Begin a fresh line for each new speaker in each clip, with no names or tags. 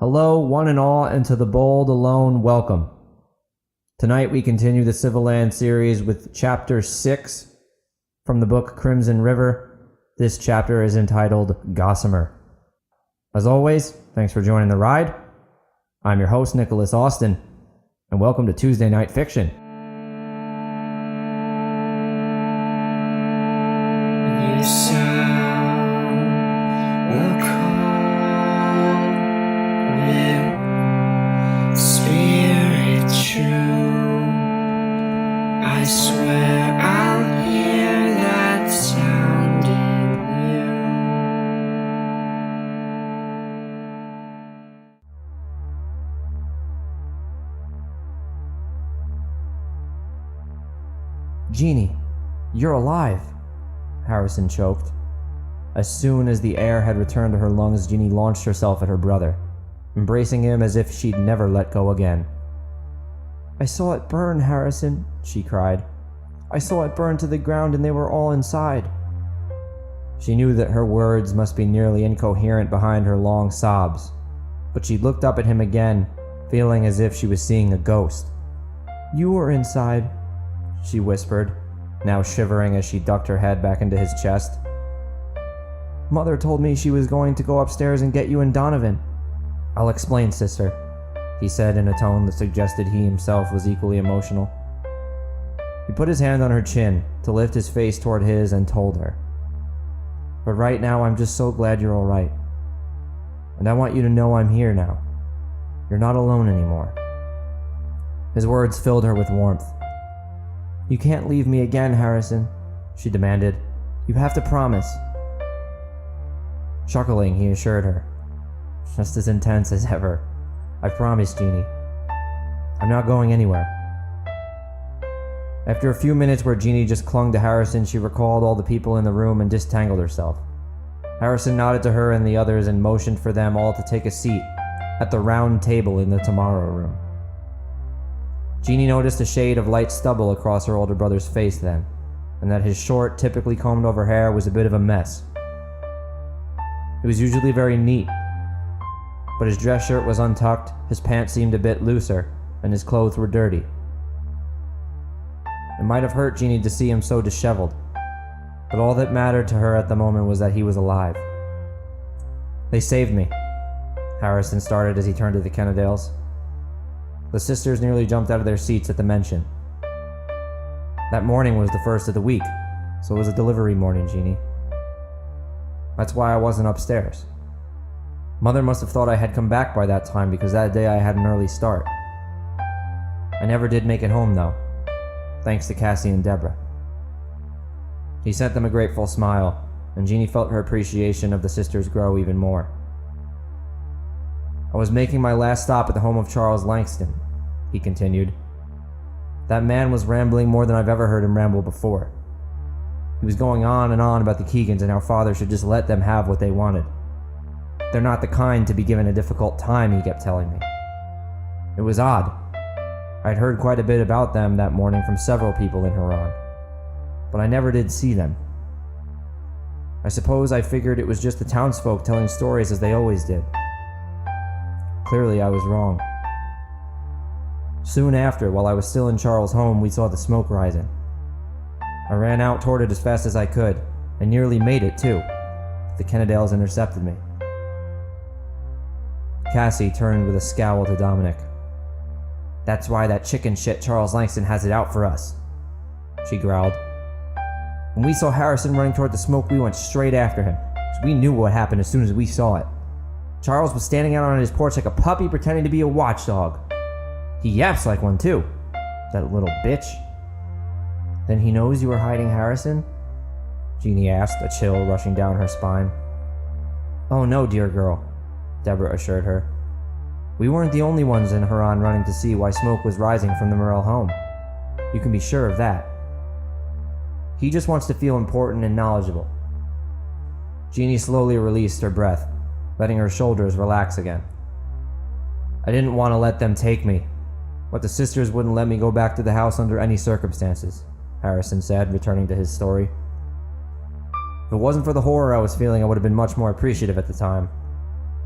Hello, one and all, and to the bold alone, welcome. Tonight we continue the Civilands series with Chapter 6 from the book Crimson River. This chapter is entitled Gossamer. As always, thanks for joining the ride. I'm your host, Nicholas Austin, and welcome to Tuesday Night Fiction.
This sound will call with spirit true. I swear I'll hear that sound in you.
Jeannie, you're alive, Harrison choked. As soon as the air had returned to her lungs, Jeannie launched herself at her brother, embracing him as if she'd never let go again. I saw it burn, Harrison, she cried. I saw it burn to the ground and they were all inside. She knew that her words must be nearly incoherent behind her long sobs, but she looked up at him again, feeling as if she was seeing a ghost. You were inside, she whispered, now shivering as she ducked her head back into his chest. Mother told me she was going to go upstairs and get you and Donovan. I'll explain, sister, he said in a tone that suggested he himself was equally emotional. He put his hand on her chin to lift his face toward his and told her. But right now I'm just so glad you're all right. And I want you to know I'm here now. You're not alone anymore. His words filled her with warmth. You can't leave me again, Harrison, she demanded. You have to promise. Chuckling, he assured her. Just as intense as ever. I promise, Jeannie. I'm not going anywhere. After a few minutes where Jeannie just clung to Harrison, she recalled all the people in the room and disentangled herself. Harrison nodded to her and the others and motioned for them all to take a seat at the round table in the tomorrow room. Jeannie noticed a shade of light stubble across her older brother's face then, and that his short, typically combed over hair was a bit of a mess. It was usually very neat, but his dress shirt was untucked, his pants seemed a bit looser, and his clothes were dirty. It might have hurt Jeannie to see him so disheveled, but all that mattered to her at the moment was that he was alive. They saved me, Harrison started as he turned to the Kennedales. The sisters nearly jumped out of their seats at the mention. That morning was the first of the week, so it was a delivery morning, Jeannie. That's why I wasn't upstairs. Mother must have thought I had come back by that time because that day I had an early start. I never did make it home, though, thanks to Cassie and Deborah. He sent them a grateful smile, and Jeannie felt her appreciation of the sisters grow even more. I was making my last stop at the home of Charles Langston, he continued. That man was rambling more than I've ever heard him ramble before. He was going on and on about the Keagans and how father should just let them have what they wanted. They're not the kind to be given a difficult time, he kept telling me. It was odd. I'd heard quite a bit about them that morning from several people in Harran, but I never did see them. I suppose I figured it was just the townsfolk telling stories as they always did. Clearly, I was wrong. Soon after, while I was still in Charles' home, we saw the smoke rising. I ran out toward it as fast as I could, and nearly made it, too. The Kennedales intercepted me. Cassie turned with a scowl to Dominic. That's why that chicken shit Charles Langston has it out for us, she growled. When we saw Harrison running toward the smoke, we went straight after him, because we knew what happened as soon as we saw it. Charles was standing out on his porch like a puppy pretending to be a watchdog. He yaps like one too, that little bitch. Then he knows you were hiding Harrison? Jeannie asked, a chill rushing down her spine. Oh no, dear girl, Deborah assured her. We weren't the only ones in Harran running to see why smoke was rising from the Morel home. You can be sure of that. He just wants to feel important and knowledgeable. Jeannie slowly released her breath, letting her shoulders relax again. I didn't want to let them take me, but the sisters wouldn't let me go back to the house under any circumstances, Harrison said, returning to his story. If it wasn't for the horror I was feeling, I would have been much more appreciative at the time.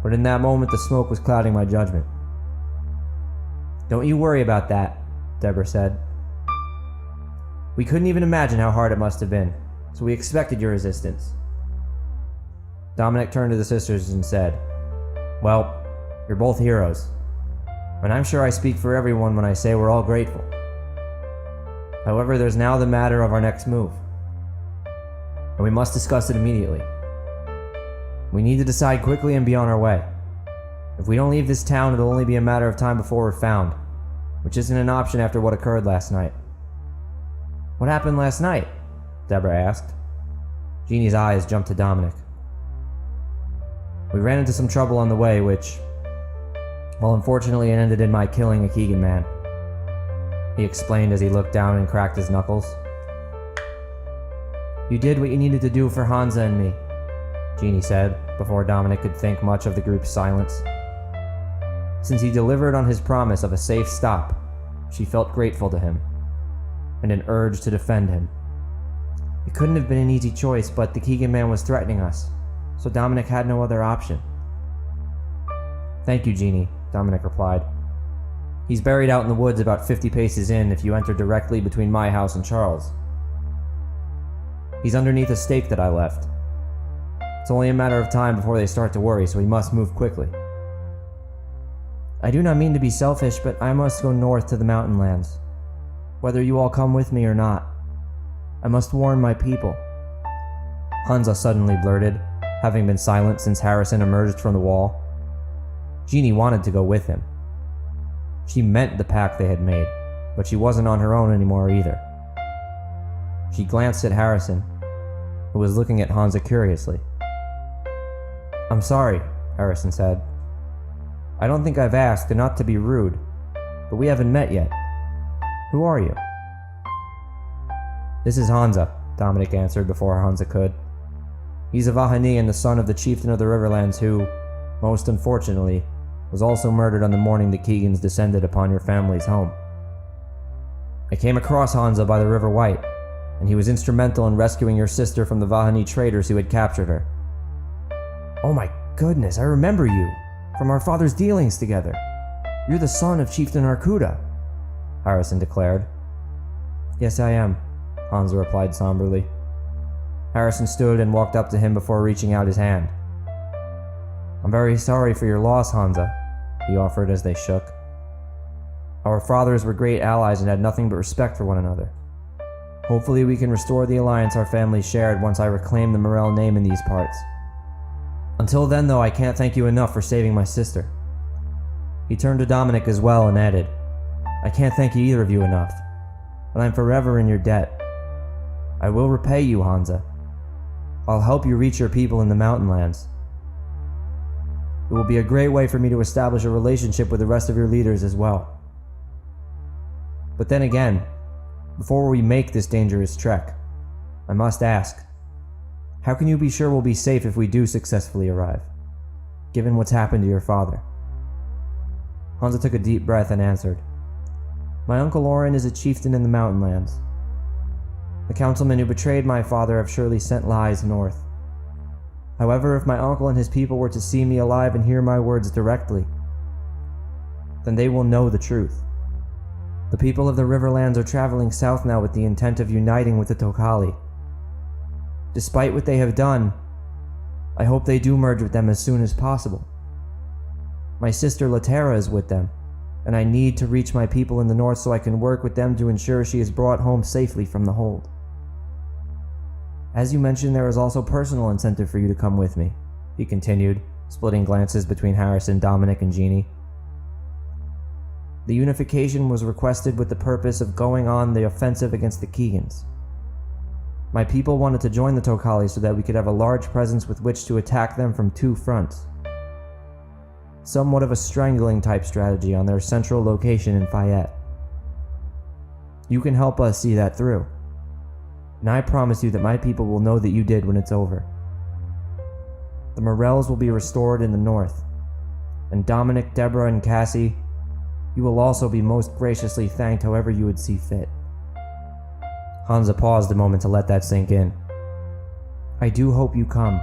but in that moment the smoke was clouding my judgment. "Don't you worry about that," Deborah said. "We couldn't even imagine how hard it must have been, so we expected your resistance." Dominic turned to the sisters and said, "Well, you're both heroes, and I'm sure I speak for everyone when I say we're all grateful. However, there's now the matter of our next move, and we must discuss it immediately. We need to decide quickly and be on our way. If we don't leave this town, it'll only be a matter of time before we're found, which isn't an option after what occurred last night." "What happened last night?" Deborah asked. Jeannie's eyes jumped to Dominic. "We ran into some trouble on the way, which, well, unfortunately it ended in my killing a Keagan man," he explained as he looked down and cracked his knuckles. "You did what you needed to do for Hansa and me," Jeannie said, before Dominic could think much of the group's silence. Since he delivered on his promise of a safe stop, she felt grateful to him, and an urge to defend him. "It couldn't have been an easy choice, but the Keagan man was threatening us, so Dominic had no other option." "Thank you, Jeannie," Dominic replied. "He's buried out in the woods about 50 paces in if you enter directly between my house and Charles. He's underneath a stake that I left. It's only a matter of time before they start to worry, so we must move quickly." "I do not mean to be selfish, but I must go north to the mountain lands, whether you all come with me or not. I must warn my people," Hansa suddenly blurted, having been silent since Harrison emerged from the wall. Jeannie wanted to go with him. She meant the pact they had made, but she wasn't on her own anymore either. She glanced at Harrison, who was looking at Hansa curiously. "I'm sorry," Harrison said. "I don't think I've asked, and not to be rude, but we haven't met yet. Who are you?" "This is Hansa," Dominic answered before Hansa could. "He's a Vahani and the son of the chieftain of the Riverlands who, most unfortunately, was also murdered on the morning the Keagans descended upon your family's home. I came across Hansa by the River White, and he was instrumental in rescuing your sister from the Vahani traders who had captured her." "Oh my goodness, I remember you, from our father's dealings together. You're the son of Chieftain Arcuda," Harrison declared. "Yes, I am," Hansa replied somberly. Harrison stood and walked up to him before reaching out his hand. "I'm very sorry for your loss, Hansa," he offered as they shook. "Our fathers were great allies and had nothing but respect for one another. Hopefully we can restore the alliance our families shared once I reclaim the Morel name in these parts. Until then, though, I can't thank you enough for saving my sister." He turned to Dominic as well and added, "I can't thank either of you enough, but I'm forever in your debt. I will repay you, Hansa. I'll help you reach your people in the mountain lands. It will be a great way for me to establish a relationship with the rest of your leaders as well. But then again, before we make this dangerous trek, I must ask, how can you be sure we'll be safe if we do successfully arrive, given what's happened to your father?" Hansa took a deep breath and answered, "My uncle Oren is a chieftain in the mountain lands. The councilmen who betrayed my father have surely sent lies north. However, if my uncle and his people were to see me alive and hear my words directly, then they will know the truth. The people of the Riverlands are traveling south now with the intent of uniting with the Tokali. Despite what they have done, I hope they do merge with them as soon as possible. My sister Latera is with them, and I need to reach my people in the north so I can work with them to ensure she is brought home safely from the hold. As you mentioned, there is also personal incentive for you to come with me," he continued, splitting glances between Harrison, Dominic, and Jeannie. "The unification was requested with the purpose of going on the offensive against the Keagans. My people wanted to join the Tokali so that we could have a large presence with which to attack them from two fronts. Somewhat of a strangling type strategy on their central location in Fayette. You can help us see that through, and I promise you that my people will know that you did when it's over. The Morels will be restored in the north, and Dominic, Deborah, and Cassie, you will also be most graciously thanked however you would see fit." Hansa paused a moment to let that sink in. "I do hope you come,"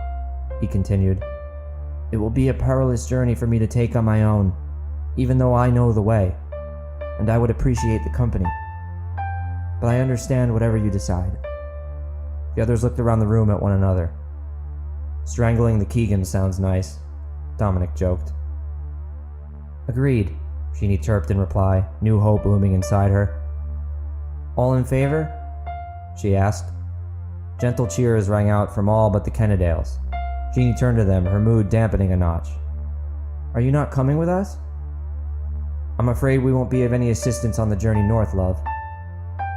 he continued, It will be a perilous journey for me to take on my own, even though I know the way, and I would appreciate the company. But I understand whatever you decide." The others looked around the room at one another. "Strangling the Keagans sounds nice," Dominic joked. "Agreed," Jeannie chirped in reply, new hope blooming inside her. "All in favor?" she asked. Gentle cheers rang out from all but the Kennedales. Jeannie turned to them, her mood dampening a notch. "Are you not coming with us?" "I'm afraid we won't be of any assistance on the journey north, love,"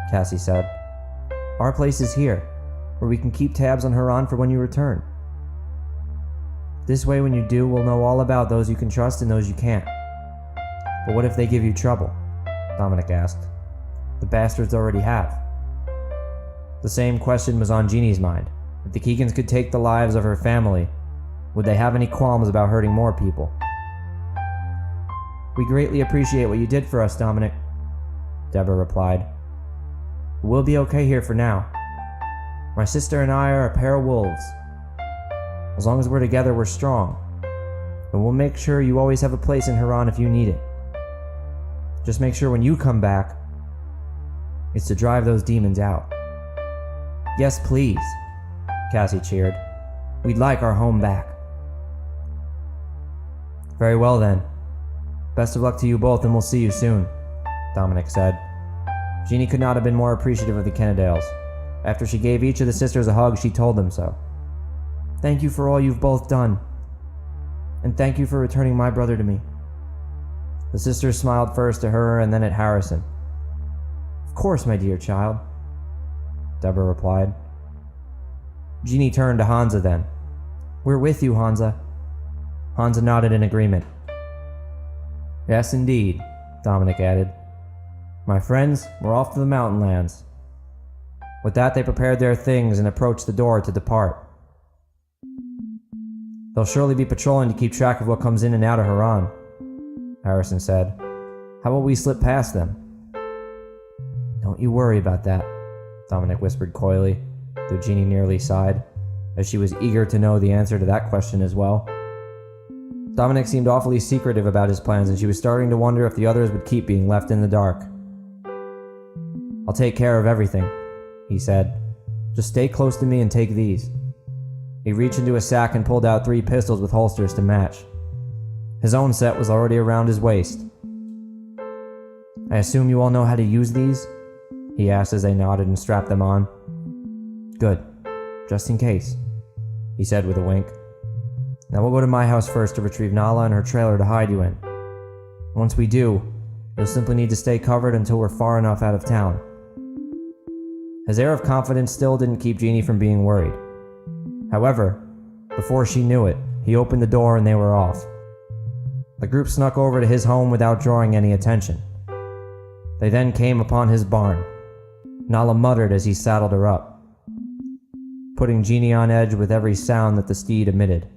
Cassie said. "Our place is here, where we can keep tabs on Harran for when you return. This way, when you do, we'll know all about those you can trust and those you can't." "But what if they give you trouble?" Dominic asked. "The bastards already have." The same question was on Jeannie's mind. If the Keagans could take the lives of her family, would they have any qualms about hurting more people? "We greatly appreciate what you did for us, Dominic," Deborah replied. "We'll be okay here for now. My sister and I are a pair of wolves. As long as we're together, we're strong. And we'll make sure you always have a place in Harran if you need it. Just make sure when you come back, it's to drive those demons out." "Yes, please," Cassie cheered. "We'd like our home back." "Very well then. Best of luck to you both and we'll see you soon," Dominic said. Jeannie could not have been more appreciative of the Kennedales. After she gave each of the sisters a hug, she told them so. "Thank you for all you've both done. And thank you for returning my brother to me." The sisters smiled first to her and then at Harrison. "Of course, my dear child," Deborah replied. Jeannie turned to Hansa then. "We're with you, Hansa." Hansa nodded in agreement. "Yes, indeed," Dominic added. "My friends, we're off to the mountain lands." With that, they prepared their things and approached the door to depart. "They'll surely be patrolling to keep track of what comes in and out of Harran," Harrison said. "How will we slip past them?" "Don't you worry about that," Dominic whispered coyly, though Jeannie nearly sighed, as she was eager to know the answer to that question as well. Dominic seemed awfully secretive about his plans, and she was starting to wonder if the others would keep being left in the dark. "I'll take care of everything," he said. "Just stay close to me and take these." He reached into a sack and pulled out 3 pistols with holsters to match. His own set was already around his waist. "I assume you all know how to use these?" he asked as they nodded and strapped them on. "Good. Just in case," he said with a wink. "Now we'll go to my house first to retrieve Nala and her trailer to hide you in. Once we do, you'll simply need to stay covered until we're far enough out of town." His air of confidence still didn't keep Jeannie from being worried. However, before she knew it, he opened the door and they were off. The group snuck over to his home without drawing any attention. They then came upon his barn. Nala muttered as he saddled her up, putting Jeannie on edge with every sound that the steed emitted.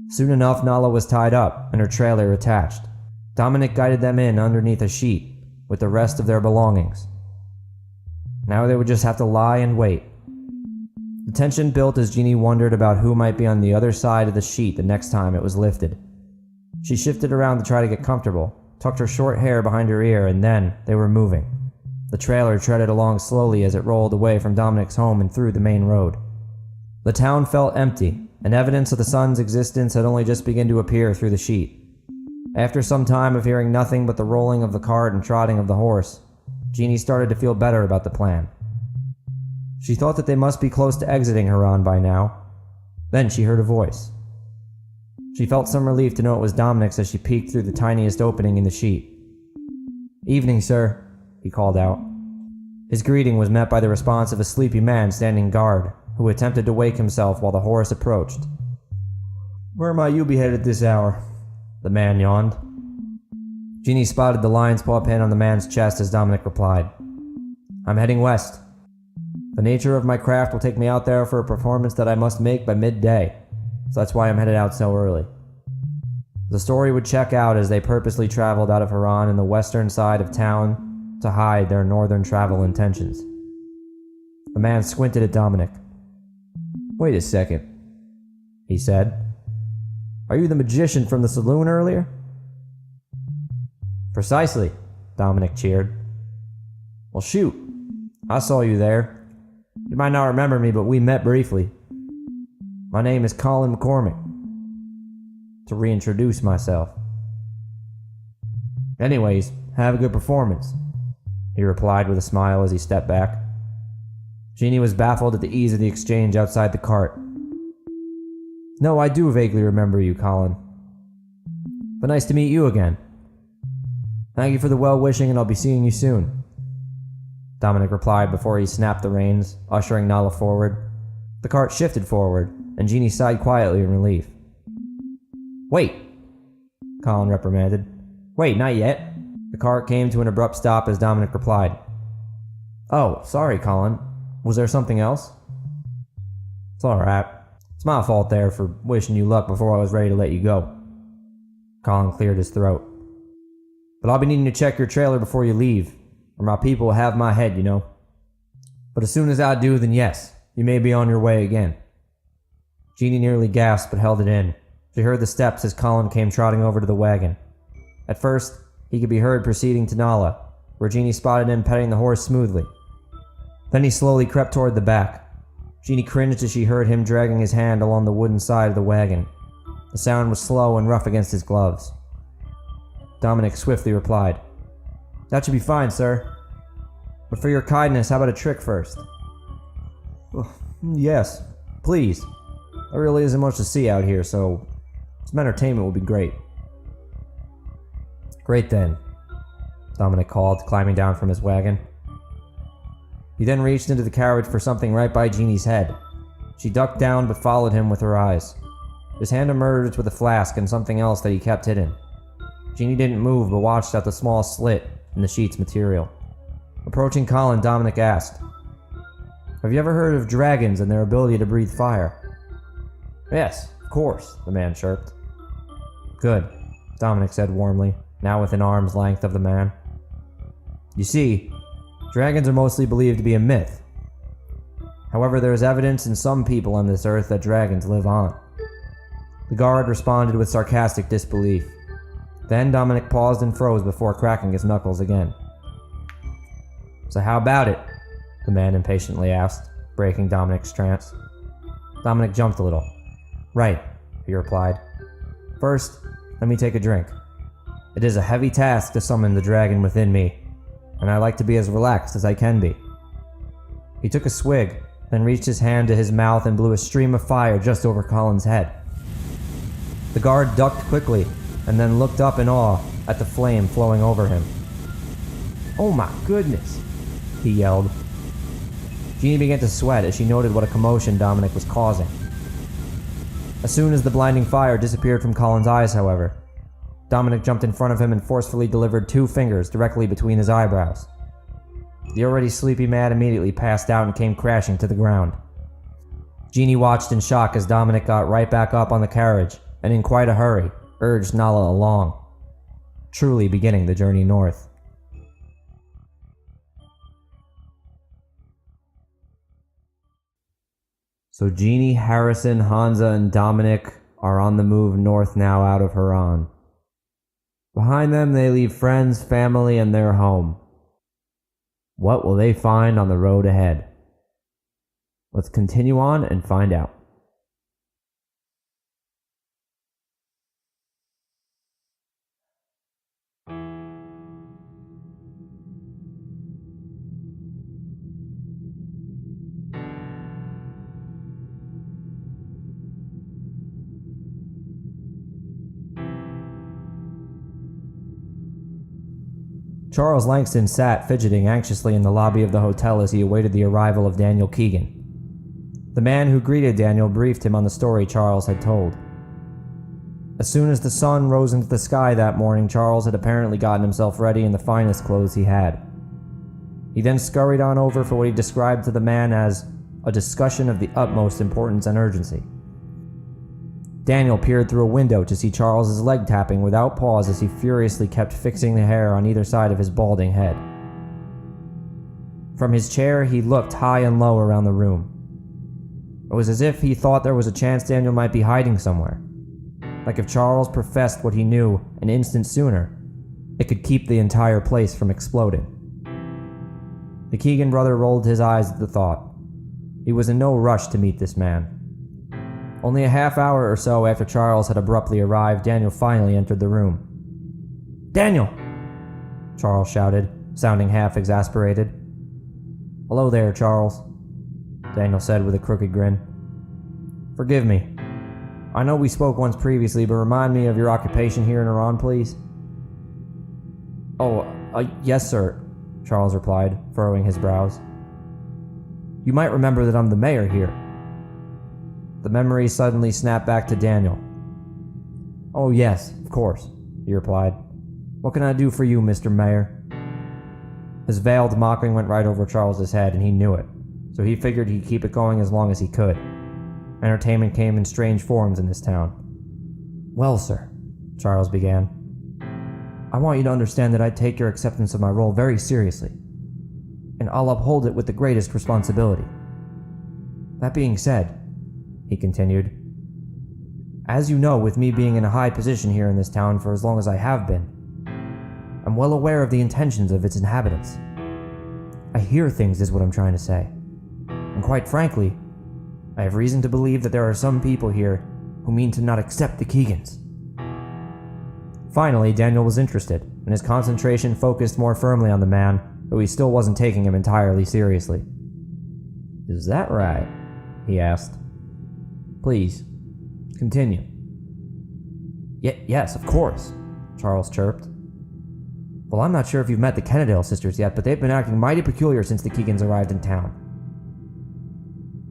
Soon enough, Nala was tied up and her trailer attached. Dominic guided them in underneath a sheet with the rest of their belongings. Now they would just have to lie and wait. The tension built as Jeannie wondered about who might be on the other side of the sheet the next time it was lifted. She shifted around to try to get comfortable, tucked her short hair behind her ear, and then they were moving. The trailer treaded along slowly as it rolled away from Dominic's home and through the main road. The town felt empty, and evidence of the sun's existence had only just begun to appear through the sheet. After some time of hearing nothing but the rolling of the cart and trotting of the horse, Jeannie started to feel better about the plan. She thought that they must be close to exiting Harran by now. Then she heard a voice. She felt some relief to know it was Dominic's as she peeked through the tiniest opening in the sheet. "Evening, sir," he called out. His greeting was met by the response of a sleepy man standing guard, who attempted to wake himself while the horse approached. "Where might you be headed at this hour?" the man yawned. Jeannie spotted the lion's paw pin on the man's chest as Dominic replied. "I'm heading west. The nature of my craft will take me out there for a performance that I must make by midday, so that's why I'm headed out so early." The story would check out as they purposely traveled out of Harran in the western side of town to hide their northern travel intentions. The man squinted at Dominic. "Wait a second," he said. Are you the magician from the saloon earlier? Precisely, Dominic cheered. Well, shoot. I saw you there. You might not remember me, but we met briefly. My name is Colin McCormick. To reintroduce myself. Anyways, have a good performance, he replied with a smile as he stepped back. Jeannie was baffled at the ease of the exchange outside the cart. No, I do vaguely remember you, Colin. But nice to meet you again. Thank you for the well-wishing, and I'll be seeing you soon, Dominic replied before he snapped the reins, ushering Nala forward. The cart shifted forward, and Jeannie sighed quietly in relief. Wait, Colin reprimanded. Wait, not yet. The cart came to an abrupt stop as Dominic replied. Oh, sorry, Colin. Was there something else? It's alright. It's my fault there for wishing you luck before I was ready to let you go. Colin cleared his throat. But I'll be needing to check your trailer before you leave, or my people will have my head, you know. But as soon as I do, then yes, you may be on your way again. Jeannie nearly gasped but held it in. She heard the steps as Colin came trotting over to the wagon. At first, he could be heard proceeding to Nala, where Jeannie spotted him petting the horse smoothly. Then he slowly crept toward the back. Jeannie cringed as she heard him dragging his hand along the wooden side of the wagon. The sound was slow and rough against his gloves. Dominic swiftly replied, That should be fine, sir. But for your kindness, how about a trick first? Yes, please. There really isn't much to see out here, so some entertainment will be great. Great then, Dominic called, climbing down from his wagon. He then reached into the carriage for something right by Jeannie's head. She ducked down but followed him with her eyes. His hand emerged with a flask and something else that he kept hidden. Jeannie didn't move but watched out the small slit in the sheet's material. Approaching Colin, Dominic asked, Have you ever heard of dragons and their ability to breathe fire? Yes, of course, the man chirped. Good, Dominic said warmly, now within arm's length of the man. You see, dragons are mostly believed to be a myth. However, there is evidence in some people on this earth that dragons live on. The guard responded with sarcastic disbelief. Then Dominic paused and froze before cracking his knuckles again. So how about it? The man impatiently asked, breaking Dominic's trance. Dominic jumped a little. Right, he replied. First, let me take a drink. It is a heavy task to summon the dragon within me, and I like to be as relaxed as I can be. He took a swig, then reached his hand to his mouth and blew a stream of fire just over Colin's head. The guard ducked quickly, and then looked up in awe at the flame flowing over him. Oh my goodness, he yelled. Jeannie began to sweat as she noted what a commotion Dominic was causing. As soon as the blinding fire disappeared from Colin's eyes, however, Dominic jumped in front of him and forcefully delivered 2 fingers directly between his eyebrows. The already sleepy man immediately passed out and came crashing to the ground. Jeannie watched in shock as Dominic got right back up on the carriage and in quite a hurry urged Nala along, truly beginning the journey north. So Jeannie, Harrison, Hansa, and Dominic are on the move north now out of Harran. Behind them they leave friends, family, and their home. What will they find on the road ahead? Let's continue on and find out. Charles Langston sat fidgeting anxiously in the lobby of the hotel as he awaited the arrival of Daniel Keagan. The man who greeted Daniel briefed him on the story Charles had told. As soon as the sun rose into the sky that morning, Charles had apparently gotten himself ready in the finest clothes he had. He then scurried on over for what he described to the man as a discussion of the utmost importance and urgency. Daniel peered through a window to see Charles's leg tapping without pause as he furiously kept fixing the hair on either side of his balding head. From his chair, he looked high and low around the room. It was as if he thought there was a chance Daniel might be hiding somewhere. Like if Charles professed what he knew an instant sooner, it could keep the entire place from exploding. The Keagan brother rolled his eyes at the thought. He was in no rush to meet this man. Only a half hour or so after Charles had abruptly arrived, Daniel finally entered the room. "Daniel!" Charles shouted, sounding half exasperated. "Hello there, Charles," Daniel said with a crooked grin. "Forgive me. I know we spoke once previously, but remind me of your occupation here in Harran, please." "Oh, yes, sir," Charles replied, furrowing his brows. "You might remember that I'm the mayor here." The memory suddenly snapped back to Daniel. "Oh, yes, of course," he replied. "What can I do for you, Mr. Mayor?" His veiled mocking went right over Charles's head, and he knew it, so he figured he'd keep it going as long as he could. Entertainment came in strange forms in this town. "Well, sir," Charles began, "I want you to understand that I take your acceptance of my role very seriously, and I'll uphold it with the greatest responsibility. That being said," he continued, "as you know, with me being in a high position here in this town for as long as I have been, I'm well aware of the intentions of its inhabitants. I hear things is what I'm trying to say, and quite frankly, I have reason to believe that there are some people here who mean to not accept the Keagans." Finally, Daniel was interested, and his concentration focused more firmly on the man, though he still wasn't taking him entirely seriously. "Is that right?" he asked. "Please, continue." Yes, of course," Charles chirped. "Well, I'm not sure if you've met the Kennedale sisters yet, but they've been acting mighty peculiar since the Keagans arrived in town.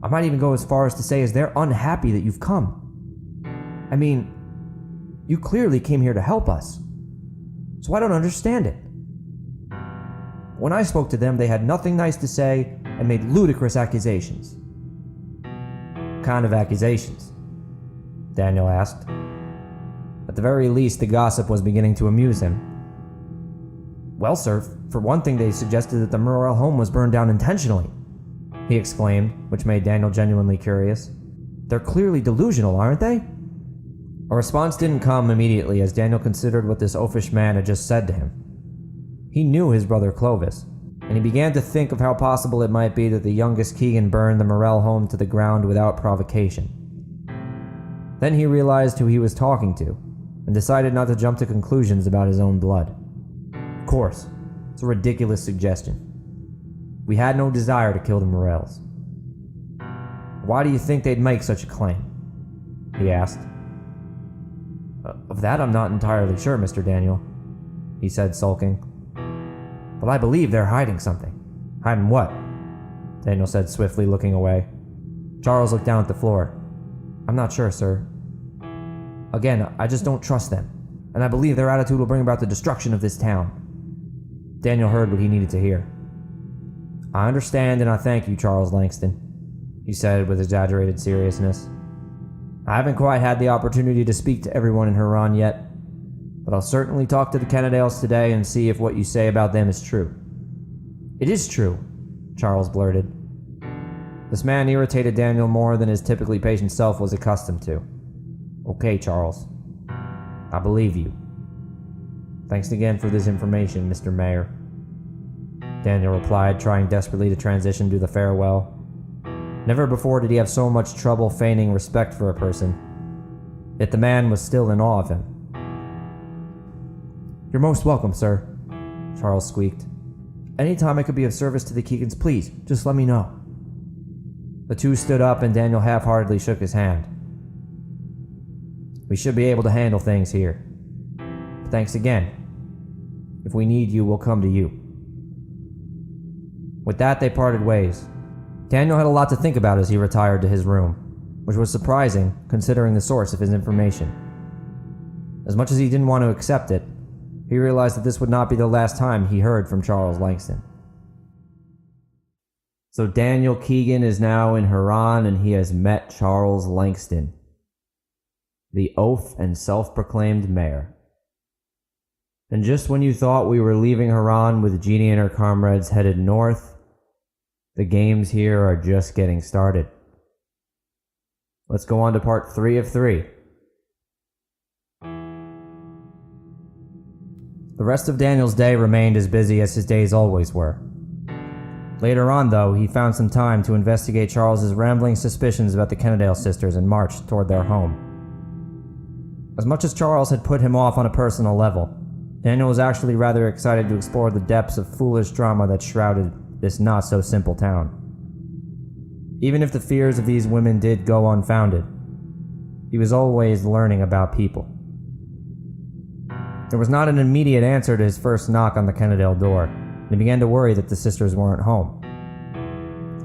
I might even go as far as to say they're unhappy that you've come. I mean, you clearly came here to help us, so I don't understand it. When I spoke to them, they had nothing nice to say and made ludicrous accusations." "What kind of accusations?" Daniel asked. At the very least, the gossip was beginning to amuse him. "Well, sir, for one thing, they suggested that the Morel home was burned down intentionally," he exclaimed, which made Daniel genuinely curious. "They're clearly delusional, aren't they?" A response didn't come immediately as Daniel considered what this oafish man had just said to him. He knew his brother Clovis, and he began to think of how possible it might be that the youngest Keagan burned the Morel home to the ground without provocation. Then he realized who he was talking to, and decided not to jump to conclusions about his own blood. Of course, it's a ridiculous suggestion. We had no desire to kill the Morels. "Why do you think they'd make such a claim?" he asked. "Of that I'm not entirely sure, Mr. Daniel," he said, sulking. "But I believe they're hiding something." "Hiding what?" Daniel said swiftly, looking away. Charles looked down at the floor. "I'm not sure, sir. Again, I just don't trust them, and I believe their attitude will bring about the destruction of this town." Daniel heard what he needed to hear. "I understand, and I thank you, Charles Langston," he said with exaggerated seriousness. "I haven't quite had the opportunity to speak to everyone in Harran yet, but I'll certainly talk to the Kennedales today and see if what you say about them is true." "It is true," Charles blurted. This man irritated Daniel more than his typically patient self was accustomed to. "Okay, Charles. I believe you. Thanks again for this information, Mr. Mayor," Daniel replied, trying desperately to transition to the farewell. Never before did he have so much trouble feigning respect for a person, yet the man was still in awe of him. "You're most welcome, sir," Charles squeaked. "Anytime I could be of service to the Keagans, please, just let me know." The two stood up and Daniel half-heartedly shook his hand. "We should be able to handle things here. Thanks again. If we need you, we'll come to you." With that, they parted ways. Daniel had a lot to think about as he retired to his room, which was surprising considering the source of his information. As much as he didn't want to accept it, he realized that this would not be the last time he heard from Charles Langston. So Daniel Keagan is now in Harran and he has met Charles Langston, the oath and self-proclaimed mayor. And just when you thought we were leaving Harran with Jeannie and her comrades headed north, the games here are just getting started. Let's go on to part 3 of 3. The rest of Daniel's day remained as busy as his days always were. Later on, though, he found some time to investigate Charles's rambling suspicions about the Kennedale sisters and marched toward their home. As much as Charles had put him off on a personal level, Daniel was actually rather excited to explore the depths of foolish drama that shrouded this not-so-simple town. Even if the fears of these women did go unfounded, he was always learning about people. There was not an immediate answer to his first knock on the Kennedale door, and he began to worry that the sisters weren't home.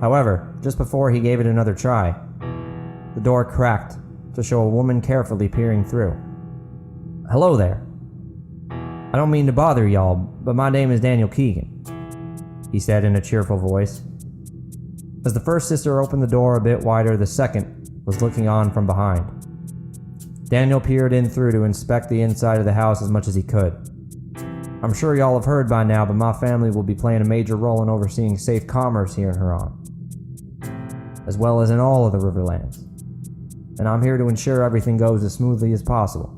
However, just before he gave it another try, the door cracked to show a woman carefully peering through. "Hello there. I don't mean to bother y'all, but my name is Daniel Keagan," he said in a cheerful voice. As the first sister opened the door a bit wider, the second was looking on from behind. Daniel peered in through to inspect the inside of the house as much as he could. "I'm sure y'all have heard by now, but my family will be playing a major role in overseeing safe commerce here in Harran, as well as in all of the Riverlands. And I'm here to ensure everything goes as smoothly as possible.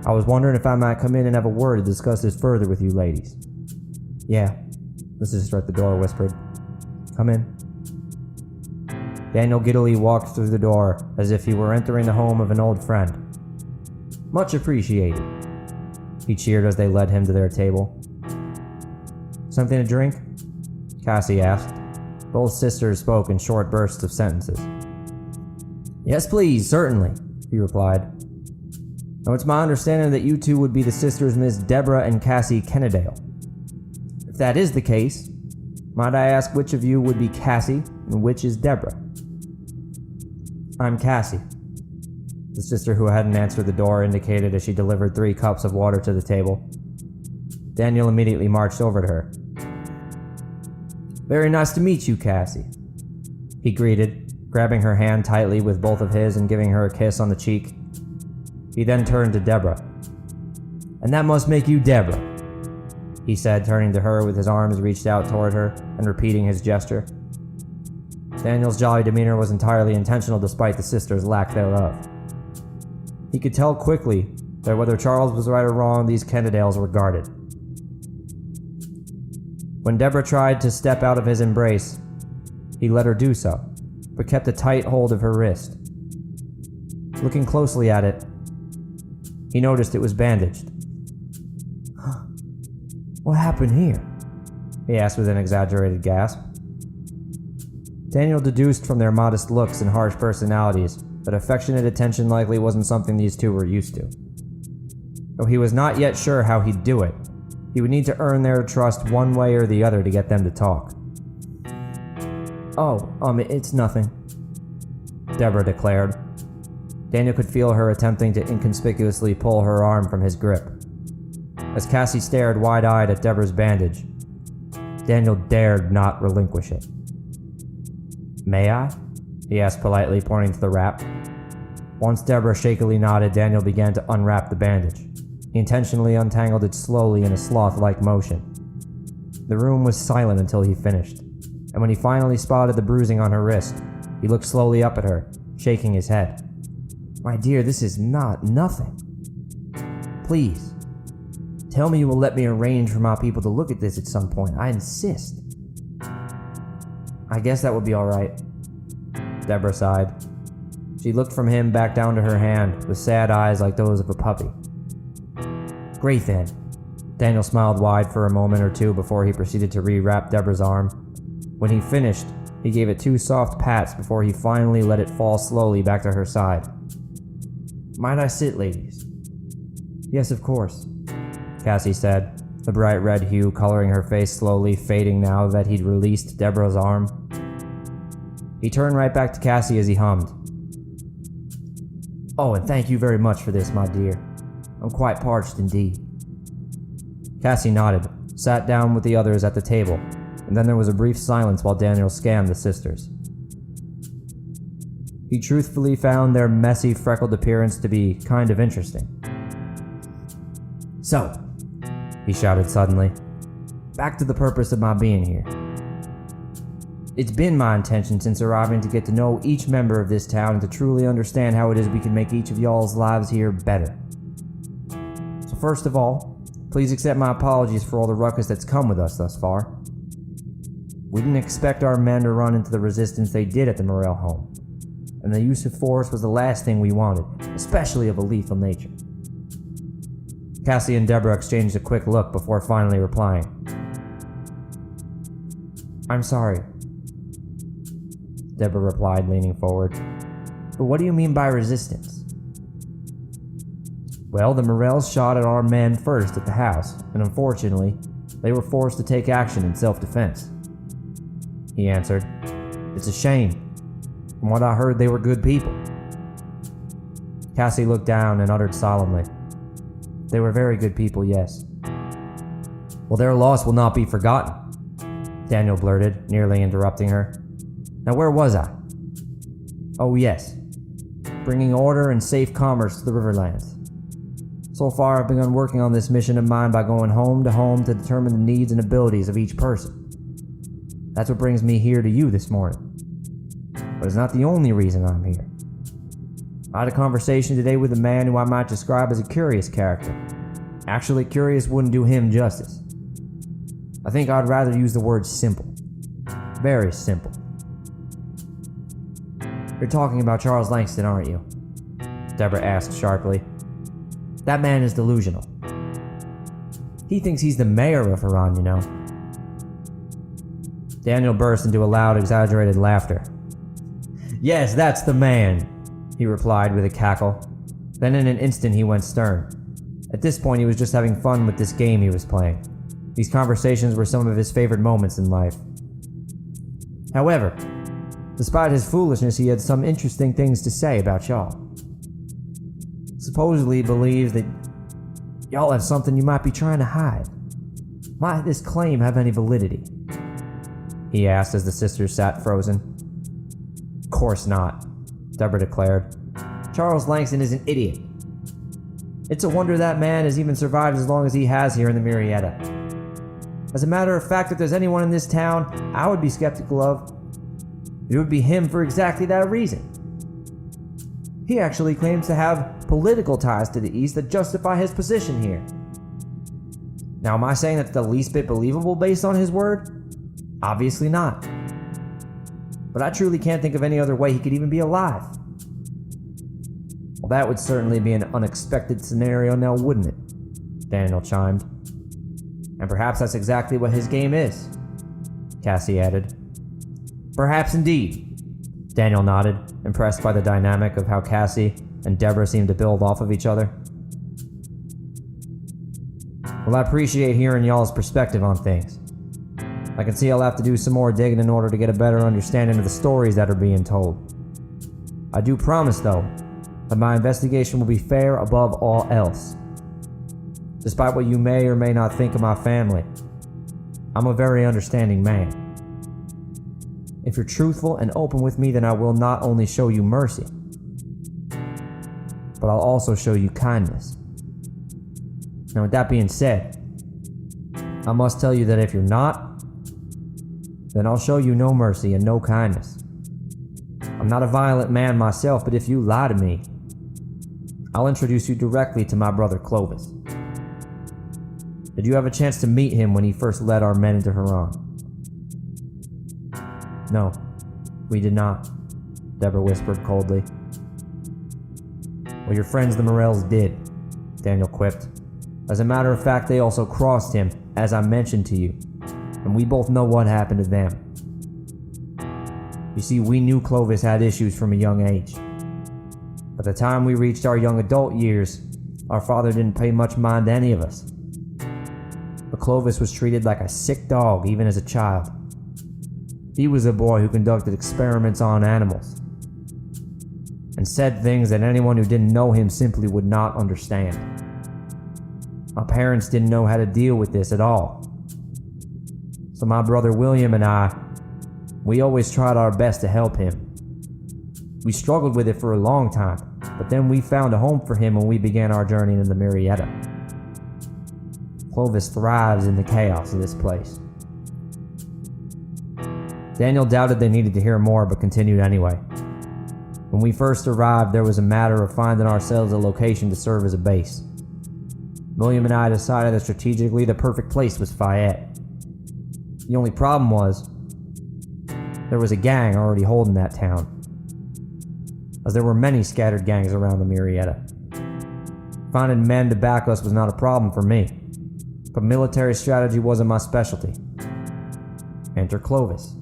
I was wondering if I might come in and have a word to discuss this further with you ladies." "Yeah," the sister at the door whispered. "Come in." Daniel giddily walked through the door as if he were entering the home of an old friend. "Much appreciated," he cheered as they led him to their table. "Something to drink?" Cassie asked. Both sisters spoke in short bursts of sentences. "Yes, please, certainly," he replied. "Now, it's my understanding that you two would be the sisters Miss Deborah and Cassie Kennedale. If that is the case, might I ask which of you would be Cassie and which is Deborah?" "I'm Cassie," the sister who hadn't answered the door indicated as she delivered 3 cups of water to the table. Daniel immediately marched over to her. "Very nice to meet you, Cassie," he greeted, grabbing her hand tightly with both of his and giving her a kiss on the cheek. He then turned to Deborah. "And that must make you Deborah," he said, turning to her with his arms reached out toward her and repeating his gesture. Daniel's jolly demeanor was entirely intentional despite the sisters' lack thereof. He could tell quickly that whether Charles was right or wrong, these Kennedales were guarded. When Deborah tried to step out of his embrace, he let her do so, but kept a tight hold of her wrist. Looking closely at it, he noticed it was bandaged. "What happened here?" he asked with an exaggerated gasp. Daniel deduced from their modest looks and harsh personalities that affectionate attention likely wasn't something these two were used to. Though he was not yet sure how he'd do it, he would need to earn their trust one way or the other to get them to talk. It's nothing," Deborah declared. Daniel could feel her attempting to inconspicuously pull her arm from his grip. As Cassie stared wide-eyed at Deborah's bandage, Daniel dared not relinquish it. "May I?" he asked politely, pointing to the wrap. Once Deborah shakily nodded, Daniel began to unwrap the bandage. He intentionally untangled it slowly in a sloth-like motion. The room was silent until he finished, and when he finally spotted the bruising on her wrist, he looked slowly up at her, shaking his head. "My dear, this is nothing. Please, tell me you will let me arrange for my people to look at this at some point. I insist." "I guess that would be all right," Deborah sighed. She looked from him back down to her hand with sad eyes like those of a puppy. "Great then." Daniel smiled wide for a moment or two before he proceeded to rewrap Deborah's arm. When he finished, he gave it 2 soft pats before he finally let it fall slowly back to her side. "Might I sit, ladies?" "Yes, of course," Cassie said, the bright red hue coloring her face slowly fading now that he'd released Deborah's arm. He turned right back to Cassie as he hummed. "Oh, and thank you very much for this, my dear. I'm quite parched indeed." Cassie nodded, sat down with the others at the table, and then there was a brief silence while Daniel scanned the sisters. He truthfully found their messy, freckled appearance to be kind of interesting. "So," he shouted suddenly, "back to the purpose of my being here. It's been my intention since arriving to get to know each member of this town and to truly understand how it is we can make each of y'all's lives here better. So first of all, Please accept my apologies for all the ruckus that's come with us thus far. We didn't expect our men to run into the resistance they did at the Morel home, and the use of force was the last thing we wanted, especially of a lethal nature. Cassie and Deborah exchanged a quick look before finally replying. I'm sorry, Deborah replied, leaning forward. But what do you mean by resistance? Well, the Morels shot at our men first at the house, and unfortunately, they were forced to take action in self-defense. He answered. It's a shame. From what I heard, they were good people. Cassie looked down and uttered solemnly. They were very good people, yes. Well, their loss will not be forgotten, Daniel blurted, nearly interrupting her. Now where was I? Oh yes, bringing order and safe commerce to the Riverlands. So far I've begun working on this mission of mine by going home to determine the needs and abilities of each person. That's what brings me here to you this morning. But it's not the only reason I'm here. I had a conversation today with a man who I might describe as a curious character. Actually, curious wouldn't do him justice. I think I'd rather use the word simple. Very simple. You're talking about Charles Langston, aren't you? Deborah asked sharply. That man is delusional. He thinks he's the mayor of Harran, you know. Daniel burst into a loud, exaggerated laughter. Yes, that's the man, he replied with a cackle. Then in an instant he went stern. At this point he was just having fun with this game he was playing. These conversations were some of his favorite moments in life. However, despite his foolishness, he had some interesting things to say about y'all. Supposedly he believes that y'all have something you might be trying to hide. Might this claim have any validity? He asked as the sisters sat frozen. Of course not, Deborah declared. Charles Langston is an idiot. It's a wonder that man has even survived as long as he has here in the Marietta. As a matter of fact, if there's anyone in this town I would be skeptical of, it would be him for exactly that reason. He actually claims to have political ties to the East that justify his position here. Now, am I saying that's the least bit believable based on his word? Obviously not. But I truly can't think of any other way he could even be alive. Well, that would certainly be an unexpected scenario now, wouldn't it? Daniel chimed. And perhaps that's exactly what his game is, Cassie added. Perhaps indeed, Daniel nodded, impressed by the dynamic of how Cassie and Deborah seemed to build off of each other. Well, I appreciate hearing y'all's perspective on things. I can see I'll have to do some more digging in order to get a better understanding of the stories that are being told. I do promise, though, that my investigation will be fair above all else. Despite what you may or may not think of my family, I'm a very understanding man. If you're truthful and open with me, then I will not only show you mercy, but I'll also show you kindness. Now, with that being said, I must tell you that if you're not, then I'll show you no mercy and no kindness. I'm not a violent man myself, but if you lie to me, I'll introduce you directly to my brother Clovis. Did you have a chance to meet him when he first led our men into Harran? No, we did not, Deborah whispered coldly. Well, your friends the Morels did, Daniel quipped. As a matter of fact, they also crossed him, as I mentioned to you, and we both know what happened to them. You see, we knew Clovis had issues from a young age. By the time we reached our young adult years, our father didn't pay much mind to any of us. But Clovis was treated like a sick dog even as a child. He was a boy who conducted experiments on animals and said things that anyone who didn't know him simply would not understand. My parents didn't know how to deal with this at all. So my brother William and I, we always tried our best to help him. We struggled with it for a long time, but then we found a home for him when we began our journey into the Marietta. Clovis thrives in the chaos of this place. Daniel doubted they needed to hear more, but continued anyway. When we first arrived, there was a matter of finding ourselves a location to serve as a base. William and I decided that strategically the perfect place was Fayette. The only problem was, there was a gang already holding that town, as there were many scattered gangs around the Murrieta. Finding men to back us was not a problem for me, but military strategy wasn't my specialty. Enter Clovis.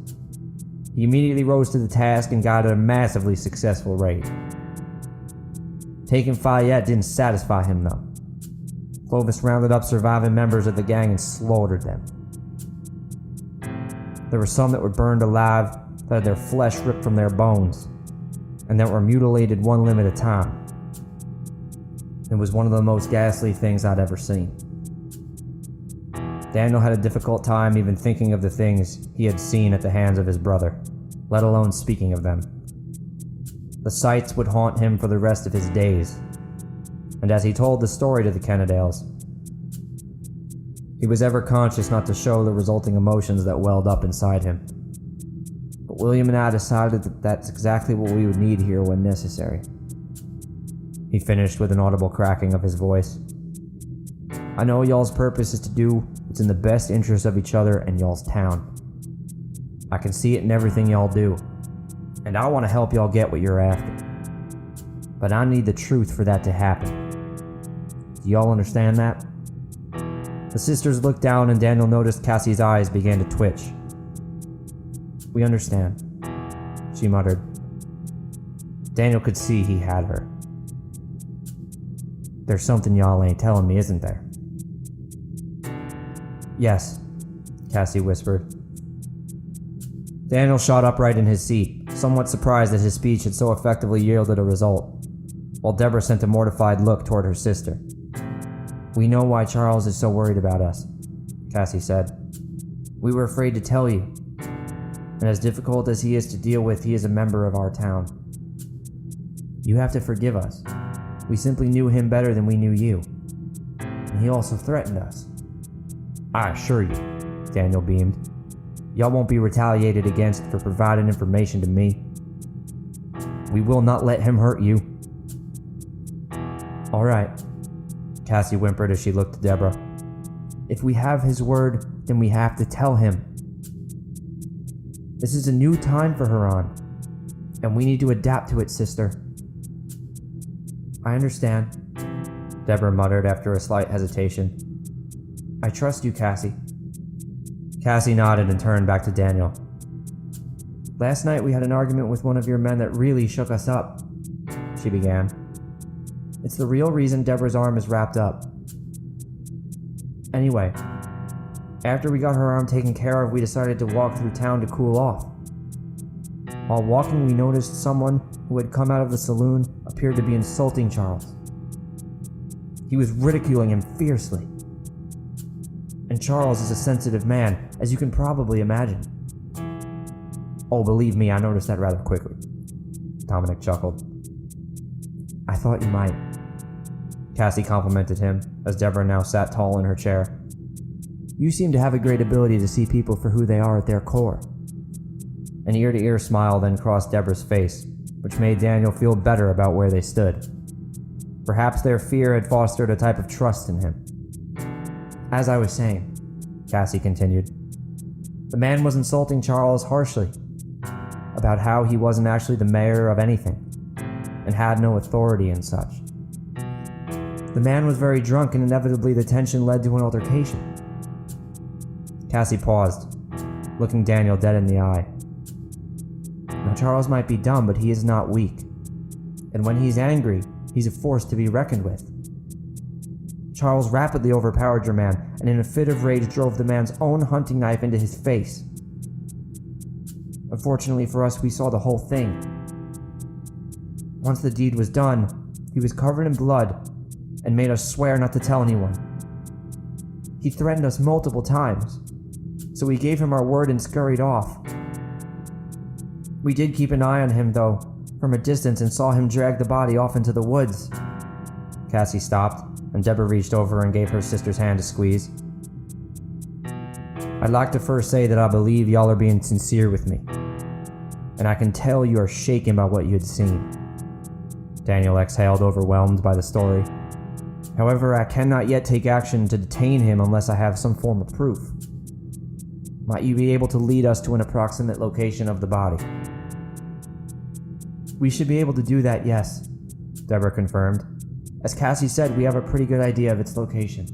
He immediately rose to the task and guided a massively successful raid. Taking Fayette didn't satisfy him though. Clovis rounded up surviving members of the gang and slaughtered them. There were some that were burned alive, that had their flesh ripped from their bones, and that were mutilated one limb at a time. It was one of the most ghastly things I'd ever seen. Daniel had a difficult time even thinking of the things he had seen at the hands of his brother, let alone speaking of them. The sights would haunt him for the rest of his days, and as he told the story to the Kennedales, he was ever conscious not to show the resulting emotions that welled up inside him. But William and I decided that that's exactly what we would need here when necessary. He finished with an audible cracking of his voice. I know y'all's purpose is to do what's in the best interest of each other and y'all's town. I can see it in everything y'all do, and I want to help y'all get what you're after. But I need the truth for that to happen. Do y'all understand that? The sisters looked down and Daniel noticed Cassie's eyes began to twitch. We understand, she muttered. Daniel could see he had her. There's something y'all ain't telling me, isn't there? Yes, Cassie whispered. Daniel shot upright in his seat, somewhat surprised that his speech had so effectively yielded a result, while Deborah sent a mortified look toward her sister. We know why Charles is so worried about us, Cassie said. We were afraid to tell you, and as difficult as he is to deal with, he is a member of our town. You have to forgive us. We simply knew him better than we knew you, and he also threatened us. I assure you, Daniel beamed. Y'all won't be retaliated against for providing information to me. We will not let him hurt you. All right, Cassie whimpered as she looked at Deborah. If we have his word, then we have to tell him. This is a new time for Harran, and we need to adapt to it, sister. I understand, Deborah muttered after a slight hesitation. I trust you, Cassie. Cassie nodded and turned back to Daniel. Last night we had an argument with one of your men that really shook us up, she began. It's the real reason Deborah's arm is wrapped up. Anyway, after we got her arm taken care of, we decided to walk through town to cool off. While walking, we noticed someone who had come out of the saloon appeared to be insulting Charles. He was ridiculing him fiercely. And Charles is a sensitive man, as you can probably imagine. Oh, believe me, I noticed that rather quickly, Dominic chuckled. I thought you might. Cassie complimented him, as Deborah now sat tall in her chair. You seem to have a great ability to see people for who they are at their core. An ear-to-ear smile then crossed Deborah's face, which made Daniel feel better about where they stood. Perhaps their fear had fostered a type of trust in him. As I was saying, Cassie continued, the man was insulting Charles harshly about how he wasn't actually the mayor of anything and had no authority and such. The man was very drunk and inevitably the tension led to an altercation. Cassie paused, looking Daniel dead in the eye. Now Charles might be dumb, but he is not weak. And when he's angry, he's a force to be reckoned with. Charles rapidly overpowered your man, and in a fit of rage drove the man's own hunting knife into his face. Unfortunately for us, we saw the whole thing. Once the deed was done, he was covered in blood and made us swear not to tell anyone. He threatened us multiple times, so we gave him our word and scurried off. We did keep an eye on him, though, from a distance and saw him drag the body off into the woods. Cassie stopped, and Deborah reached over and gave her sister's hand a squeeze. I'd like to first say that I believe y'all are being sincere with me, and I can tell you are shaken by what you had seen. Daniel exhaled, overwhelmed by the story. However, I cannot yet take action to detain him unless I have some form of proof. Might you be able to lead us to an approximate location of the body? We should be able to do that, yes, Deborah confirmed. As Cassie said, we have a pretty good idea of its location.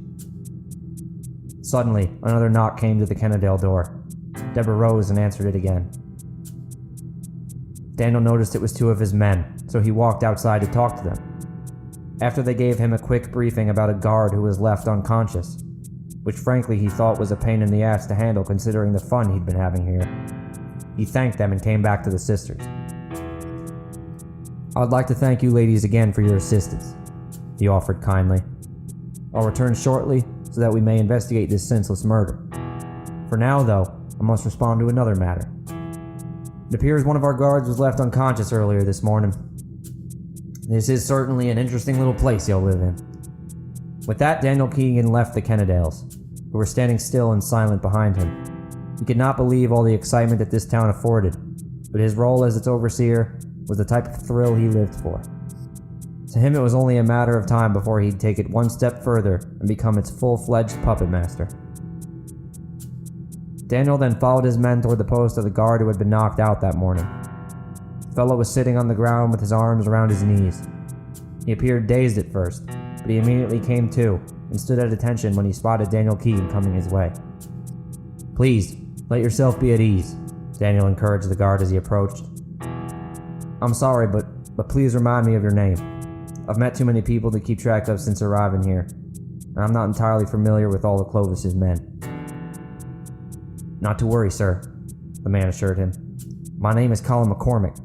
Suddenly, another knock came to the Kennedale door. Deborah rose and answered it again. Daniel noticed it was two of his men, so he walked outside to talk to them. After they gave him a quick briefing about a guard who was left unconscious, which frankly he thought was a pain in the ass to handle considering the fun he'd been having here, he thanked them and came back to the sisters. I'd like to thank you ladies again for your assistance, he offered kindly. I'll return shortly so that we may investigate this senseless murder. For now, though, I must respond to another matter. It appears one of our guards was left unconscious earlier this morning. This is certainly an interesting little place you'll live in. With that, Daniel Keagan left the Kennedales, who were standing still and silent behind him. He could not believe all the excitement that this town afforded, but his role as its overseer was the type of thrill he lived for. To him, it was only a matter of time before he'd take it one step further and become its full-fledged puppet master. Daniel then followed his men toward the post of the guard who had been knocked out that morning. The fellow was sitting on the ground with his arms around his knees. He appeared dazed at first, but he immediately came to and stood at attention when he spotted Daniel Keagan coming his way. Please, let yourself be at ease, Daniel encouraged the guard as he approached. I'm sorry, but please remind me of your name. I've met too many people to keep track of since arriving here, and I'm not entirely familiar with all of Clovis's men. Not to worry, sir, the man assured him. My name is Colin McCormick.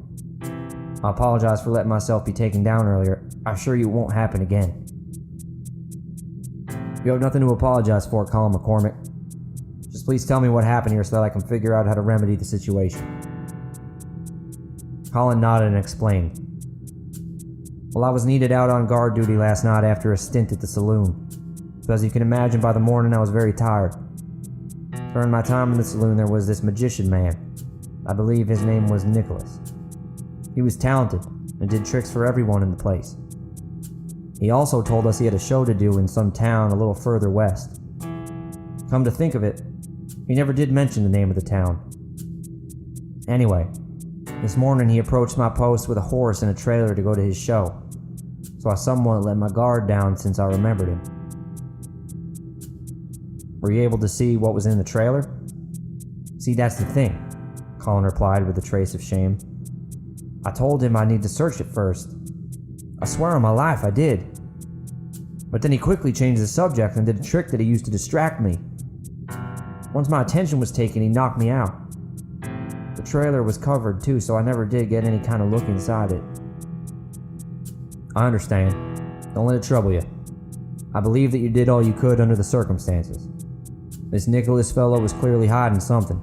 I apologize for letting myself be taken down earlier. I assure you it won't happen again. You have nothing to apologize for, Colin McCormick. Just please tell me what happened here so that I can figure out how to remedy the situation. Colin nodded and explained. Well, I was needed out on guard duty last night after a stint at the saloon. So as you can imagine, by the morning I was very tired. During my time in the saloon, there was this magician man. I believe his name was Nicholas. He was talented and did tricks for everyone in the place. He also told us he had a show to do in some town a little further west. Come to think of it, he never did mention the name of the town. Anyway, this morning he approached my post with a horse and a trailer to go to his show, so I somewhat let my guard down since I remembered him. Were you able to see what was in the trailer? See, that's the thing, Colin replied with a trace of shame. I told him I'd need to search it first. I swear on my life I did. But then he quickly changed the subject and did a trick that he used to distract me. Once my attention was taken, he knocked me out. The trailer was covered too, so I never did get any kind of look inside it. I understand. Don't let it trouble you. I believe that you did all you could under the circumstances. This Nicholas fellow was clearly hiding something,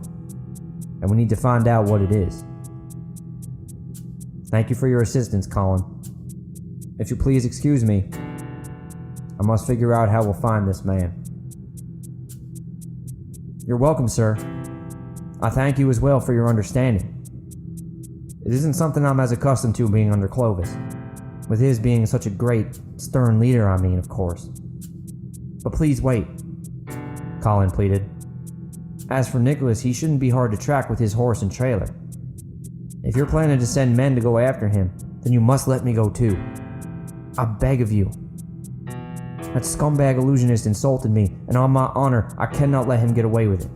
and we need to find out what it is. Thank you for your assistance, Colin. If you please excuse me, I must figure out how we'll find this man. You're welcome, sir. I thank you as well for your understanding. It isn't something I'm as accustomed to being under Clovis, with his being such a great, stern leader, I mean, of course. But please wait, Colin pleaded. As for Nicholas, he shouldn't be hard to track with his horse and trailer. If you're planning to send men to go after him, then you must let me go too. I beg of you. That scumbag illusionist insulted me, and on my honor, I cannot let him get away with it.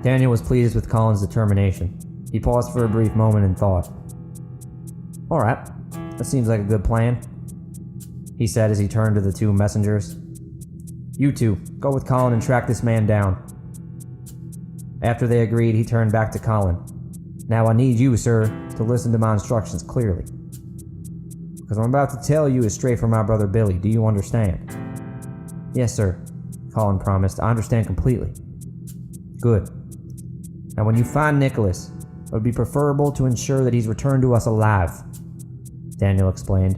Daniel was pleased with Colin's determination. He paused for a brief moment and thought. Alright, that seems like a good plan, he said as he turned to the two messengers. You two, go with Colin and track this man down. After they agreed, he turned back to Colin. Now I need you, sir, to listen to my instructions clearly. Because I'm about to tell you is straight from my brother Billy. Do you understand? Yes, sir, Colin promised. I understand completely. Good. Now when you find Nicholas, it would be preferable to ensure that he's returned to us alive, Daniel explained.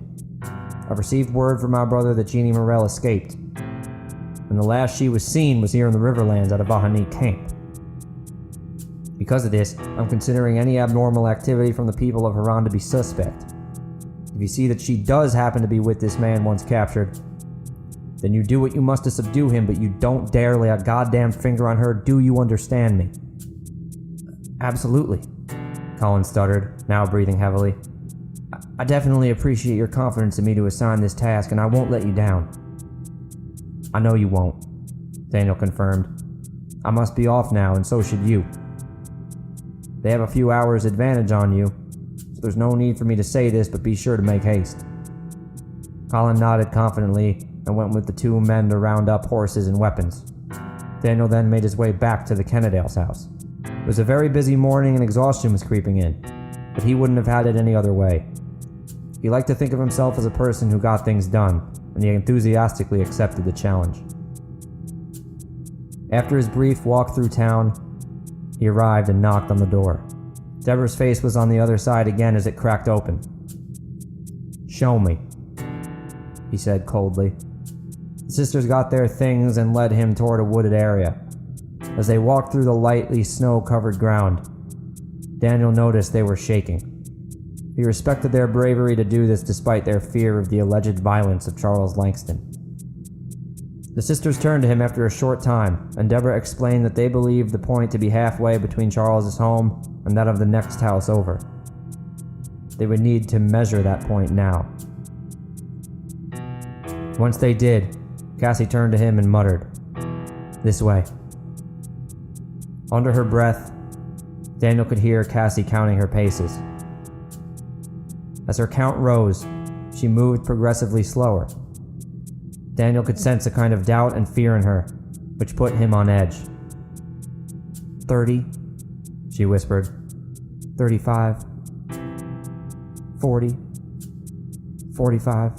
I've received word from my brother that Jeannie Morell escaped, and the last she was seen was here in the Riverlands at a Vahani camp. Because of this, I'm considering any abnormal activity from the people of Harran to be suspect. If you see that she does happen to be with this man once captured, then you do what you must to subdue him, but you don't dare lay a goddamn finger on her. Do you understand me?" "Absolutely," Colin stuttered, now breathing heavily. "I definitely appreciate your confidence in me to assign this task, and I won't let you down." "I know you won't," Daniel confirmed. "I must be off now, and so should you. They have a few hours advantage on you, so there's no need for me to say this, but be sure to make haste." Colin nodded confidently and went with the two men to round up horses and weapons. Daniel then made his way back to the Kennedale's house. It was a very busy morning and exhaustion was creeping in, but he wouldn't have had it any other way. He liked to think of himself as a person who got things done, and he enthusiastically accepted the challenge. After his brief walk through town, he arrived and knocked on the door. Deborah's face was on the other side again as it cracked open. "Show me," he said coldly. The sisters got their things and led him toward a wooded area. As they walked through the lightly snow-covered ground, Daniel noticed they were shaking. He respected their bravery to do this despite their fear of the alleged violence of Charles Langston. The sisters turned to him after a short time, and Deborah explained that they believed the point to be halfway between Charles's home and that of the next house over. They would need to measure that point now. Once they did, Cassie turned to him and muttered, "This way." Under her breath, Daniel could hear Cassie counting her paces. As her count rose, she moved progressively slower. Daniel could sense a kind of doubt and fear in her, which put him on edge. 30, she whispered. 35, 40, 45.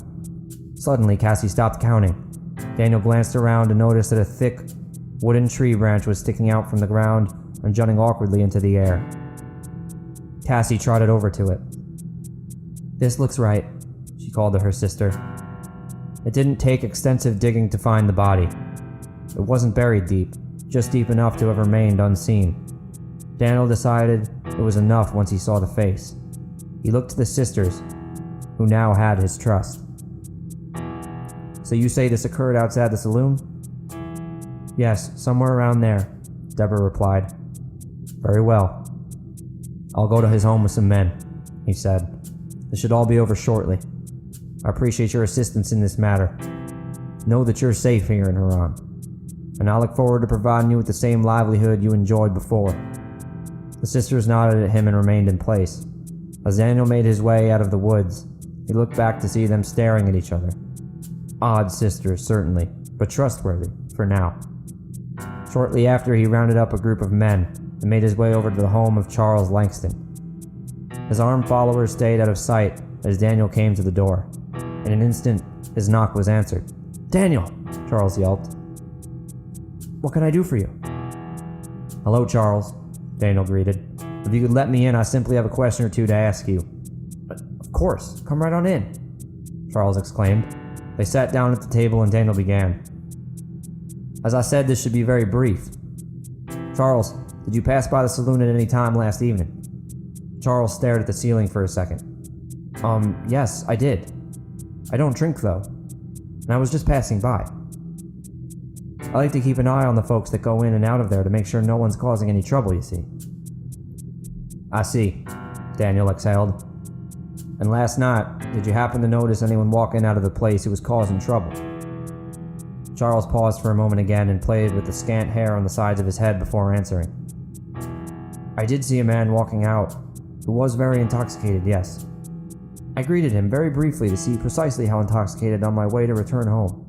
Suddenly, Cassie stopped counting. Daniel glanced around and noticed that a thick, wooden tree branch was sticking out from the ground and jutting awkwardly into the air. Cassie trotted over to it. "This looks right," she called to her sister. It didn't take extensive digging to find the body. It wasn't buried deep, just deep enough to have remained unseen. Daniel decided it was enough once he saw the face. He looked to the sisters, who now had his trust. "So you say this occurred outside the saloon?" "Yes, somewhere around there," Deborah replied. "Very well. I'll go to his home with some men," he said. "This should all be over shortly. I appreciate your assistance in this matter. Know that you're safe here in Harran, and I look forward to providing you with the same livelihood you enjoyed before." The sisters nodded at him and remained in place. As Daniel made his way out of the woods, he looked back to see them staring at each other. Odd sisters, certainly, but trustworthy, for now. Shortly after, he rounded up a group of men and made his way over to the home of Charles Langston. His armed followers stayed out of sight as Daniel came to the door. In an instant, his knock was answered. "Daniel!" Charles yelped. "What can I do for you?" "Hello, Charles," Daniel greeted. "If you could let me in, I simply have a question or two to ask you." "Of course, come right on in," Charles exclaimed. They sat down at the table and Daniel began. "As I said, this should be very brief. Charles, did you pass by the saloon at any time last evening?" Charles stared at the ceiling for a second. Yes, I did. I don't drink, though, and I was just passing by. I like to keep an eye on the folks that go in and out of there to make sure no one's causing any trouble, you see." "I see," Daniel exhaled. "And last night, did you happen to notice anyone walking out of the place who was causing trouble?" Charles paused for a moment again and played with the scant hair on the sides of his head before answering. "I did see a man walking out who was very intoxicated, yes. I greeted him very briefly to see precisely how intoxicated on my way to return home.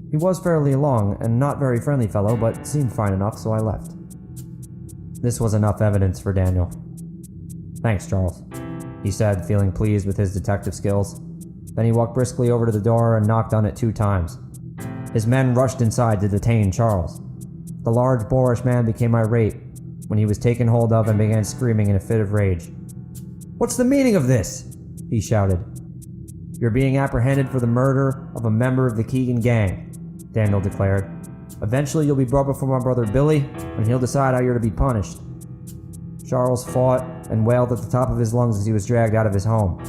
He was fairly long and not very friendly fellow, but seemed fine enough, so I left." This was enough evidence for Daniel. "Thanks, Charles," he said, feeling pleased with his detective skills. Then he walked briskly over to the door and knocked on it 2 times. His men rushed inside to detain Charles. The large, boorish man became irate when he was taken hold of and began screaming in a fit of rage. "What's the meaning of this?" he shouted. "You're being apprehended for the murder of a member of the Keagan gang," Daniel declared. "Eventually you'll be brought before my brother Billy, and he'll decide how you're to be punished." Charles fought and wailed at the top of his lungs as he was dragged out of his home.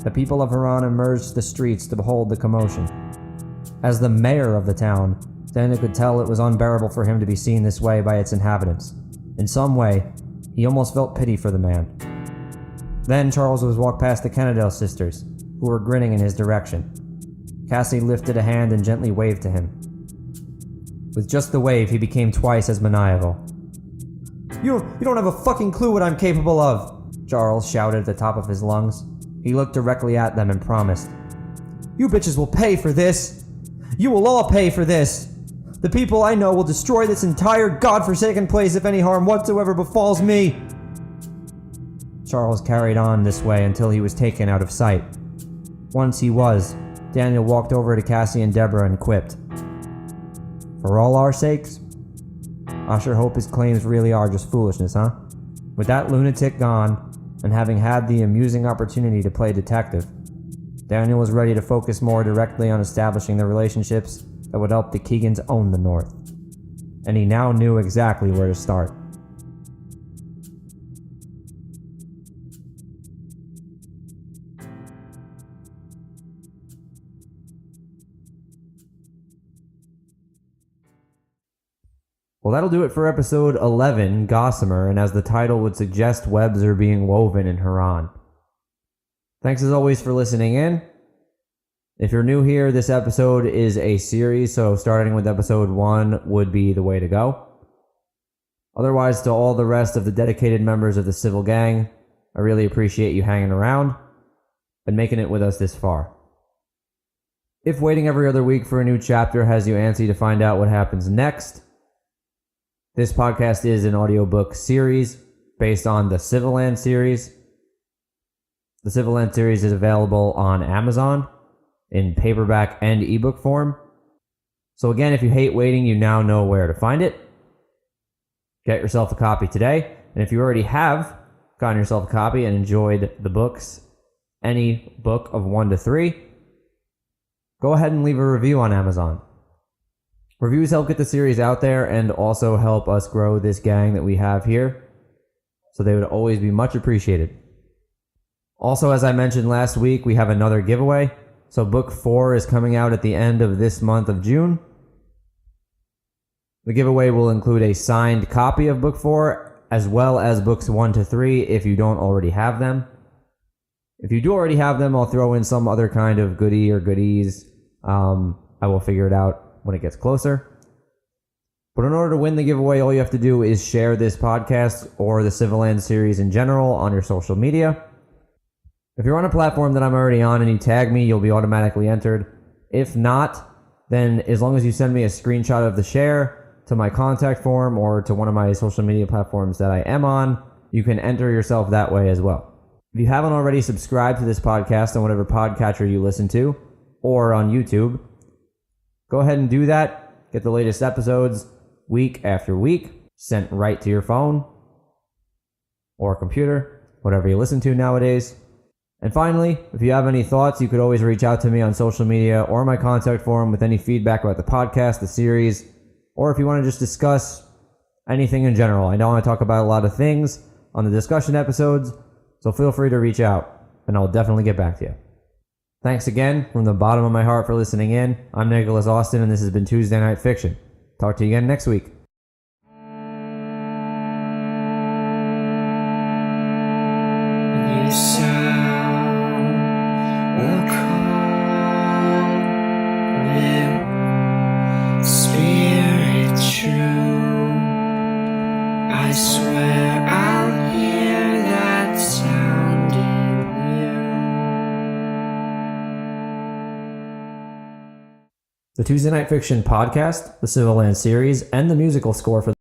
The people of Harran emerged to the streets to behold the commotion. As the mayor of the town, Daniel could tell it was unbearable for him to be seen this way by its inhabitants. In some way, he almost felt pity for the man. Then Charles was walked past the Kennedale sisters, who were grinning in his direction. Cassie lifted a hand and gently waved to him. With just the wave, he became twice as maniacal. You don't have a fucking clue what I'm capable of, Charles shouted at the top of his lungs. He looked directly at them and promised. You bitches will pay for this. You will all pay for this. The people I know will destroy this entire godforsaken place if any harm whatsoever befalls me. Charles carried on this way until he was taken out of sight. Once he was, Daniel walked over to Cassie and Deborah and quipped. For all our sakes? I sure hope his claims really are just foolishness, huh? With that lunatic gone, and having had the amusing opportunity to play detective, Daniel was ready to focus more directly on establishing the relationships that would help the Keagans own the North. And he now knew exactly where to start. Well, that'll do it for episode 11, Gossamer, and as the title would suggest, webs are being woven in Harran. Thanks as always for listening in. If you're new here, this episode is a series, so starting with episode 1 would be the way to go. Otherwise, to all the rest of the dedicated members of the Civil Gang, I really appreciate you hanging around and making it with us this far. If waiting every other week for a new chapter has you antsy to find out what happens next, this podcast is an audiobook series based on the Civilands series. The Civilands series is available on Amazon in paperback and ebook form. So again, if you hate waiting, you now know where to find it. Get yourself a copy today. And if you already have gotten yourself a copy and enjoyed the books, any book of 1 to 3, go ahead and leave a review on Amazon. Reviews help get the series out there and also help us grow this gang that we have here, so they would always be much appreciated. Also, as I mentioned last week, we have another giveaway. So book 4 is coming out at the end of this month of June. The giveaway will include a signed copy of book 4, as well as books 1 to 3 if you don't already have them. If you do already have them, I'll throw in some other kind of goodie or goodies. I will figure it out when it gets closer. But in order to win the giveaway, all you have to do is share this podcast or the Civilands series in general on your social media. If you're on a platform that I'm already on and you tag me, you'll be automatically entered. If not, then as long as you send me a screenshot of the share to my contact form or to one of my social media platforms that I am on, you can enter yourself that way as well. If you haven't already subscribed to this podcast on whatever podcatcher you listen to or on YouTube, go ahead and do that. Get the latest episodes week after week, sent right to your phone or computer, whatever you listen to nowadays. And finally, if you have any thoughts, you could always reach out to me on social media or my contact form with any feedback about the podcast, the series, or if you want to just discuss anything in general. I know I talk about a lot of things on the discussion episodes, so feel free to reach out, and I'll definitely get back to you. Thanks again from the bottom of my heart for listening in. I'm Nicholas Austin, and this has been Tuesday Night Fiction. Talk to you again next week.
You sound will call with spirit true. I swear I'll hear that sound in you.
The Tuesday Night Fiction podcast, the Civilands series, and the musical score for